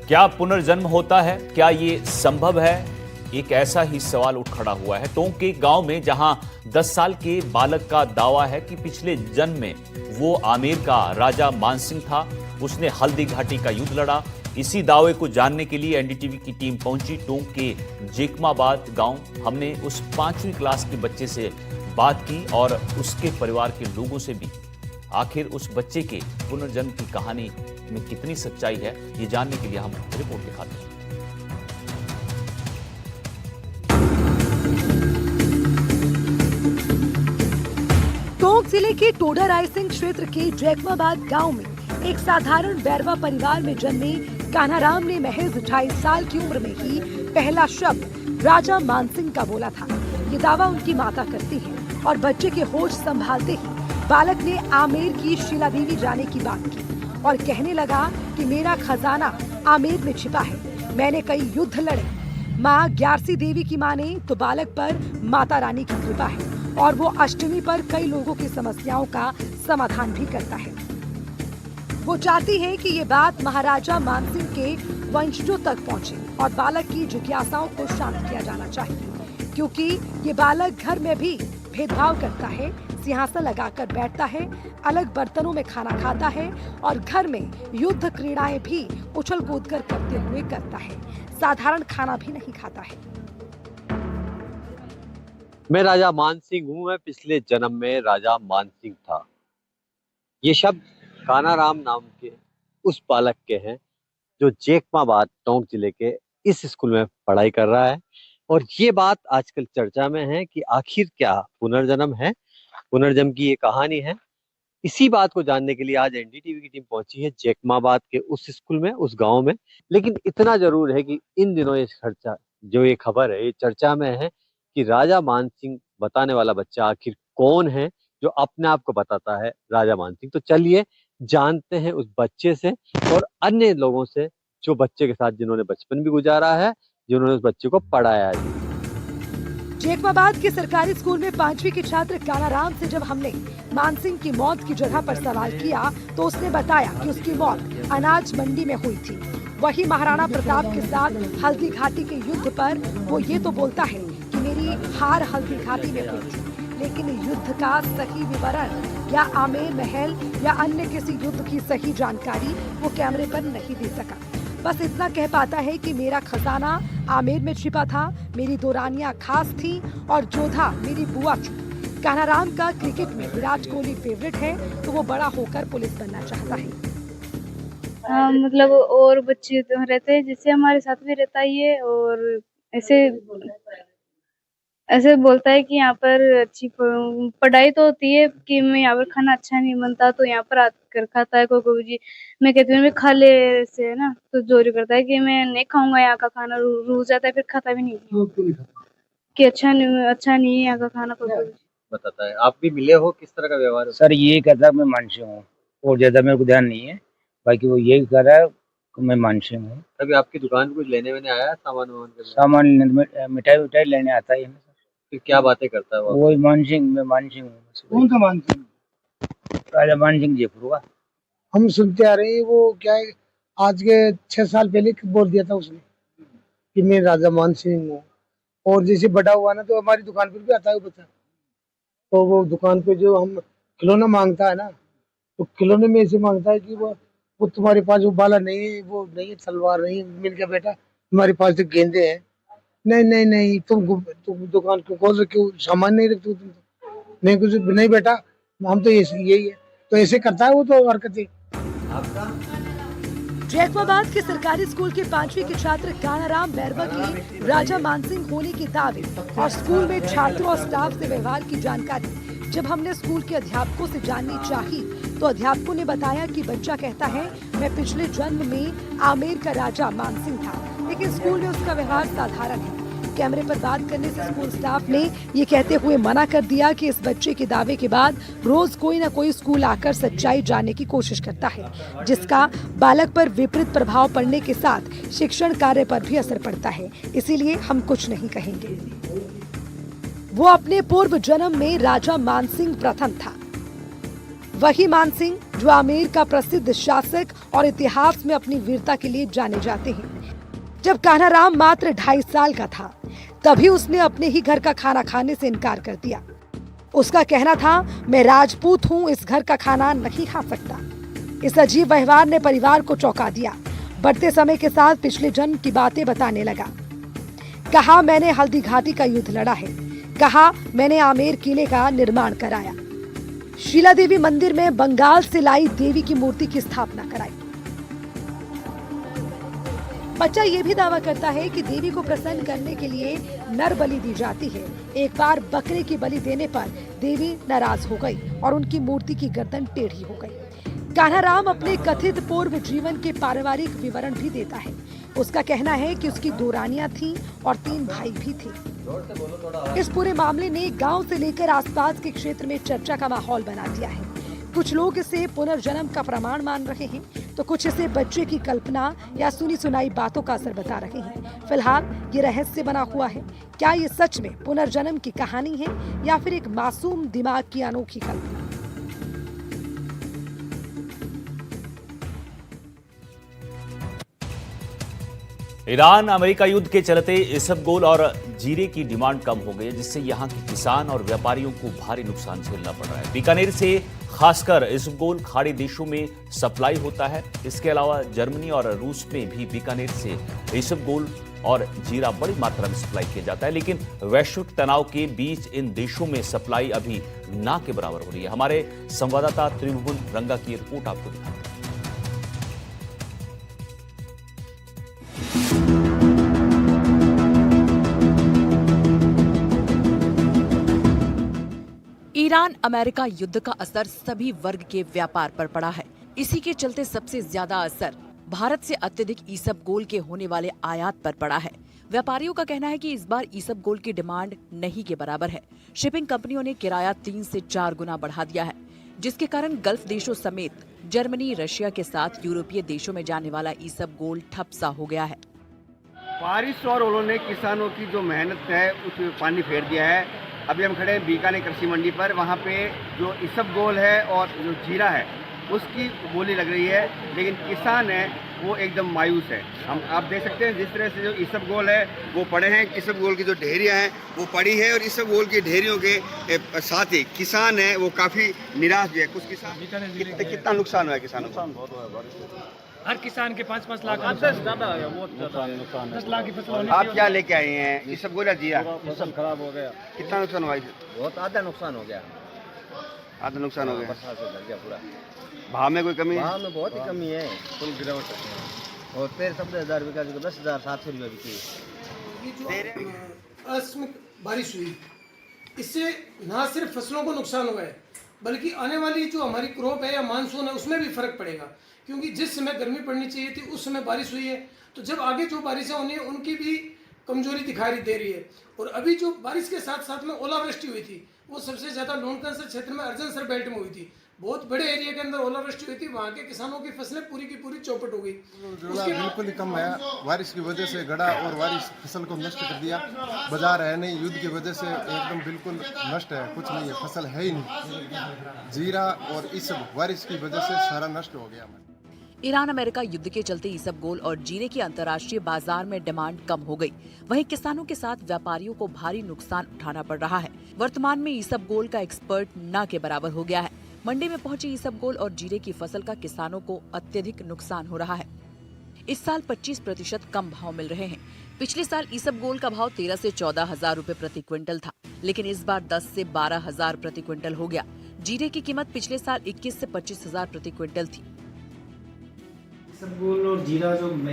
क्या पुनर्जन्म होता है? क्या ये संभव है? एक ऐसा ही सवाल उठ खड़ा हुआ है टोंक के गांव में, जहां 10 साल के बालक का दावा है कि पिछले जन्म में वो आमेर का राजा मानसिंह था। उसने हल्दी घाटी का युद्ध लड़ा। इसी दावे को जानने के लिए एनडीटीवी की टीम पहुंची टोंक के जेकमाबाद गांव। हमने उस 5वीं क्लास के बच्चे से बात की और उसके परिवार के लोगों से भी। आखिर उस बच्चे के पुनर्जन्म की कहानी में कितनी सच्चाई है, ये जानने के लिए हम रिपोर्ट दिखाते हैं। टोंक जिले के टोडा रायसिंह क्षेत्र के जैकमाबाद गांव में एक साधारण बैरवा परिवार में जन्मे कान्हाराम ने महज 28 साल की उम्र में ही पहला शब्द राजा मानसिंह का बोला था। ये दावा उनकी माता करती है और बच्चे के होश संभालते ही बालक ने आमेर की शीला देवी जाने की बात की और कहने लगा कि मेरा खजाना आमेर में छिपा है। मैंने कई युद्ध लड़े। माँ ग्यारसी देवी की माने तो बालक पर माता रानी की कृपा है और वो अष्टमी पर कई लोगों की समस्याओं का समाधान भी करता है। वो चाहती है कि ये बात महाराजा मानसिंह के वंशजों तक पहुंचे और बालक की जिज्ञासाओं को शांत किया जाना चाहिए, क्योंकि ये बालक घर में भी भेदभाव करता है, सिंहासन लगाकर बैठता है, अलग बर्तनों में खाना खाता है और घर में युद्ध क्रीड़ाएं भी उछल कूद कर करते हुए करता है। साधारण खाना भी नहीं खाता है। मैं राजा मानसिंह हूँ। मैं पिछले जन्म में राजा मानसिंह था। ये शब्द कान्हाराम नाम के उस बालक के हैं जो जेकमाबाद टोंक जिले के इस स्कूल में पढ़ाई कर रहा है। और ये बात आजकल चर्चा में है कि आखिर क्या पुनर्जन्म है, पुनर्जन्म की ये कहानी है। इसी बात को जानने के लिए आज एनडीटीवी की टीम पहुंची है जेकमाबाद के उस स्कूल में, उस गांव में। लेकिन इतना जरूर है कि इन दिनों ये खबर है, ये चर्चा में है कि राजा मानसिंह बताने वाला बच्चा आखिर कौन है जो अपने आप को बताता है राजा मानसिंह। तो चलिए जानते हैं उस बच्चे से और अन्य लोगों से जो बच्चे के साथ जिन्होंने बचपन भी गुजारा है, जिन्होंने उस बच्चे को पढ़ाया है। जेकमाबाद के सरकारी स्कूल में 5वीं के छात्र कान्हाराम से जब हमने मानसिंह की मौत की जगह पर सवाल किया तो उसने बताया कि उसकी मौत अनाज मंडी में हुई थी। वही महाराणा प्रताप के साथ हल्दी घाटी के युद्ध पर वो ये तो बोलता है कि मेरी हार हल्दी घाटी में हुई थी, लेकिन युद्ध का सही विवरण या आमेर महल या अन्य किसी युद्ध की सही जानकारी वो कैमरे पर नहीं दे सका। बस इतना कह पाता है कि मेरा खजाना आमेर में छिपा था, मेरी 2 रानियां खास थी और जोधा मेरी बुआ थी। कान्हाराम का क्रिकेट में विराट कोहली फेवरेट है तो वो बड़ा होकर पुलिस बनना चाहता है। मतलब और बच्चे तो रहते हैं जिससे हमारे साथ भी रहता ही है और ऐसे बोलता है कि यहाँ पर अच्छी पढ़ाई तो होती है कि मैं यहाँ पर खाना अच्छा नहीं बनता तो यहाँ पर आकर खाता है कोई जी। मैं कहती हूँ मैं खा ले से है ना, तो जोरी करता है कि मैं नहीं खाऊंगा यहाँ का खाना, रूस जाता है फिर खाता भी नहीं कि अच्छा नहीं है यहाँ का खाना। कोई बताता है। आप भी मिले हो, किस तरह का व्यवहार है? सर ये कहता है मैं मानसिंह हूँ और ज्यादा मेरे को ध्यान नहीं है, बाकी वो यही कह रहा है कि मैं मानसिंह हूँ। अभी आपकी दुकान पे कुछ लेने वेने आया है? सामान मिठाई लेने आता है। फिर क्या बातें करता है वो? वही मानसिंह, मैं मानसिंह हूँ। कौन सा मानसिंह? राजा मानसिंह जयपुर का। हम सुनते आ रहे हैं वो क्या है, आज के 6 साल पहले बोल दिया था उसने कि मैं राजा मानसिंह हूँ। और जैसे बड़ा हुआ ना तो हमारी दुकान पर भी आता है बच्चा, तो वो दुकान पे जो हम खिलौना मांगता है ना, तो खिलौने में ऐसे मांगता है कि वो तुम्हारे पास वो बाला नहीं है, वो नहीं है, तलवार नहीं है। मैंने कहा बेटा तुम्हारे पास तो गेंदे हैं। नहीं तुम दुकान क्यों खोल रखे हो, सामान नहीं रखते तुम? नहीं कुछ नहीं बेटा, हम तो यही है। तो ऐसे करता है वो तो हरकतें। जैकमाबाद के सरकारी स्कूल के 5वीं के छात्र कान्हाराम बैरवा की राजा मानसिंह होने के दावे और स्कूल में छात्रों और स्टाफ से व्यवहार की जानकारी जब हमने स्कूल के अध्यापकों से जाननी चाही तो अध्यापकों ने बताया कि बच्चा कहता है मैं पिछले जन्म में आमेर का राजा मानसिंह था, लेकिन स्कूल में उसका व्यवहार साधारण है। कैमरे पर बात करने से स्कूल स्टाफ ने ये कहते हुए मना कर दिया कि इस बच्चे के दावे के बाद रोज कोई न कोई स्कूल आकर सच्चाई जानने की कोशिश करता है, जिसका बालक पर विपरीत प्रभाव पड़ने के साथ शिक्षण कार्य पर भी असर पड़ता है। इसीलिए हम कुछ नहीं कहेंगे। वो अपने पूर्व जन्म में राजा मानसिंह प्रथम था। वही मानसिंह जो आमेर का प्रसिद्ध शासक और इतिहास में अपनी वीरता के लिए जाने जाते हैं। जब कान्हाराम मात्र 2.5 साल का था, तभी उसने अपने ही घर का खाना खाने से इनकार कर दिया। उसका कहना था, मैं राजपूत हूँ, इस घर का खाना नहीं खा सकता। इस अजीब व्यवहार ने परिवार को चौंका दिया। बढ़ते समय के साथ पिछले जन्म की बातें बताने लगा। कहा, मैंने हल्दी घाटी का युद्ध लड़ा है। कहा, मैंने आमेर किले का निर्माण कराया। शीला देवी मंदिर में बंगाल से लाई देवी की मूर्ति की स्थापना कराई। बच्चा ये भी दावा करता है कि देवी को प्रसन्न करने के लिए नर बलि दी जाती है। एक बार बकरे की बलि देने पर देवी नाराज हो गई और उनकी मूर्ति की गर्दन टेढ़ी हो गई। कान्हाराम अपने कथित पूर्व जीवन के पारिवारिक विवरण भी देता है। उसका कहना है कि उसकी 2 रानियां थीं और 3 भाई भी थे। इस पूरे मामले ने गांव से लेकर आसपास के क्षेत्र में चर्चा का माहौल बना दिया है। कुछ लोग इसे पुनर्जन्म का प्रमाण मान रहे हैं, तो कुछ इसे बच्चे की कल्पना या सुनी सुनाई बातों का असर बता रहे हैं। फिलहाल ये रहस्य बना हुआ है। क्या ये सच में पुनर्जन्म की कहानी है या फिर एक मासूम दिमाग की अनोखी कल्पना? ईरान अमेरिका युद्ध के चलते इसबगोल और जीरे की डिमांड कम हो गई, जिससे यहां के किसान और व्यापारियों को भारी नुकसान झेलना पड़ रहा है। बीकानेर से खासकर इसबगोल खाड़ी देशों में सप्लाई होता है। इसके अलावा जर्मनी और रूस में भी बीकानेर से इसबगोल और जीरा बड़ी मात्रा में सप्लाई किया जाता है, लेकिन वैश्विक तनाव के बीच इन देशों में सप्लाई अभी ना के बराबर हो रही है। हमारे संवाददाता त्रिभुवन रंगा की रिपोर्ट आपको दिखाते हैं। ईरान अमेरिका युद्ध का असर सभी वर्ग के व्यापार पर पड़ा है। इसी के चलते सबसे ज्यादा असर भारत से अत्यधिक ईसबगोल के होने वाले आयात पर पड़ा है। व्यापारियों का कहना है कि इस बार ईसबगोल की डिमांड नहीं के बराबर है। शिपिंग कंपनियों ने किराया 3 से 4 गुना बढ़ा दिया है, जिसके कारण गल्फ देशों समेत जर्मनी, रशिया के साथ यूरोपीय देशों में जाने वाला ईसबगोल ठप सा हो गया है। बारिश और ओलों ने किसानों की जो मेहनत है उसमें पानी फेर दिया है। अभी हम खड़े हैं बीकानेर कृषि मंडी पर। वहाँ पे जो इसबगोल है और जो जीरा है उसकी बोली लग रही है, लेकिन किसान है वो एकदम मायूस है। आप देख सकते हैं जिस तरह से जो इसबगोल है वो पड़े हैं, इसबगोल की जो ढेरियाँ हैं वो पड़ी हैं, और इसबगोल की ढेरियों के साथ ही किसान है वो काफ़ी निराश भी है। कुछ किसान कितना नुकसान हुआ है किसानों को? बहुत हुआ है। हर किसान के 5-5 लाख ज़्यादा है, बहुत नुकसान 10 लाख की फसल होने आप क्या लेके आए हैं? इसबगोल या जीरा? फसल खराब हो गया। कितना नुकसान हुआ? बहुत आधा नुकसान हो गया। आधा नुकसान हो गया। बरसात से लग गया पूरा। भाव में कोई कमी? भाव में बहुत ही कमी है, फुल गिरावट है। और फिर 17,000 रुपये का 10,700 रुपये बिकी। आकस्मिक बारिश हुई, इससे ना सिर्फ फसलों को नुकसान हुआ है, बल्कि आने वाली जो हमारी क्रॉप है या मानसून है उसमें भी फर्क पड़ेगा। क्योंकि जिस समय गर्मी पड़नी चाहिए थी उस समय बारिश हुई है, तो जब आगे जो बारिशें होनी है उनकी भी कमजोरी दिखाई दे रही है। और अभी जो बारिश के साथ साथ में ओलावृष्टि हुई थी वो सबसे ज़्यादा लोनकंसर क्षेत्र में अर्जनसर बेल्ट में हुई थी। बहुत बड़े एरिया के अंदर ओलावृष्टि हुई थी, वहाँ के किसानों की फसलें पूरी की पूरी चौपट हो गई। बिल्कुल ही कम है, बारिश की वजह से गड़ा और बारिश फसल को नष्ट कर दिया। बाजार है नहीं, युद्ध की वजह से एकदम बिल्कुल नष्ट है, कुछ नहीं है, फसल है ही नहीं। जीरा और इस बारिश की वजह से सारा नष्ट हो गया। ईरान अमेरिका युद्ध के चलते ईसबगोल और जीरे की अंतर्राष्ट्रीय बाजार में डिमांड कम हो गई। वहीं किसानों के साथ व्यापारियों को भारी नुकसान उठाना पड़ रहा है। वर्तमान में ईसबगोल का एक्सपर्ट ना के बराबर हो गया है। मंडी में पहुंची ईसबगोल और जीरे की फसल का किसानों को अत्यधिक नुकसान हो रहा है। इस साल 25% कम भाव मिल रहे हैं। पिछले साल ईसबगोल का भाव 13 से 14,000 रुपए प्रति क्विंटल था, लेकिन इस बार 10 से 12,000 प्रति क्विंटल हो गया। जीरे की कीमत पिछले साल 21 से 25,000 प्रति क्विंटल थी। इसबगोल और जीरा जो